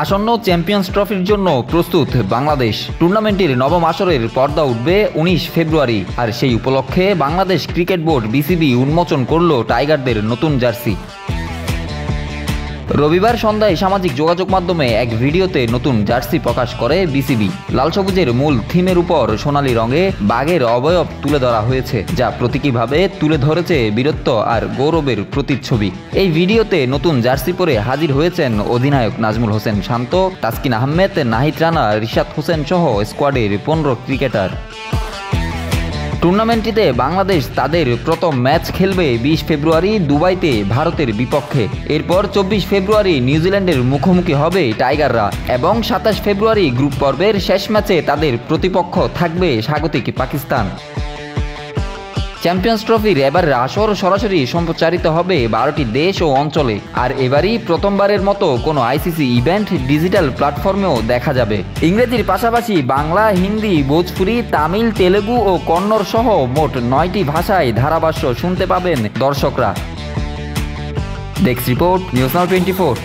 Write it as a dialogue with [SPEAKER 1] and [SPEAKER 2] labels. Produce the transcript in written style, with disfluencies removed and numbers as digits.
[SPEAKER 1] আসন্ন চ্যাম্পিয়ন্স ট্রফির জন্য প্রস্তুত বাংলাদেশ। টুর্নামেন্টের নবম আসরের পর্দা উঠবে 19 ফেব্রুয়ারি, আর সেই উপলক্ষে বাংলাদেশ ক্রিকেট বোর্ড বিসিবি উন্মোচন করল টাইগারদের নতুন জার্সি। রবিবার সন্ধ্যায় সামাজিক যোগাযোগ মাধ্যমে এক ভিডিওতে নতুন জার্সি প্রকাশ করে বিসিবি। লাল সবুজের মূল থিমের উপর সোনালী রঙে বাঘের অবয়ব তুলে ধরা হয়েছে, যা প্রতীকীভাবে তুলে ধরেছে বীরত্ব আর গৌরবের প্রতিচ্ছবি। এই ভিডিওতে নতুন জার্সি পরে হাজির হয়েছেন অধিনায়ক নাজমুল হোসেন শান্ত, তাসকিন আহমেদ, নাহিদ রানা, রিশাদ হোসেন সহ স্কোয়াডের 15 ক্রিকেটার। টুর্নামেন্টটিতে বাংলাদেশ তাদের প্রথম ম্যাচ খেলবে 20 ফেব্রুয়ারি দুবাইতে ভারতের বিপক্ষে। এরপর 24 ফেব্রুয়ারি নিউজিল্যান্ডের মুখোমুখি হবে টাইগাররা এবং 27 ফেব্রুয়ারি গ্রুপ পর্বের শেষ ম্যাচে তাদের প্রতিপক্ষ থাকবে স্বাগতিক পাকিস্তান। চ্যাম্পিয়ন্স ট্রফির এবারের আসর সরাসরি সম্প্রচারিত হবে 12টি দেশ ও অঞ্চলে, আর এবারই প্রথমবারের মতো কোনো আইসিসি ইভেন্ট ডিজিটাল প্ল্যাটফর্মেও দেখা যাবে। ইংরেজির পাশাপাশি বাংলা, হিন্দি, ভোজপুরি, তামিল, তেলেগু ও কন্নড় সহ মোট 9টি ভাষায় ধারাভাষ্য শুনতে পাবেন দর্শকরা। Desk report, news now 24।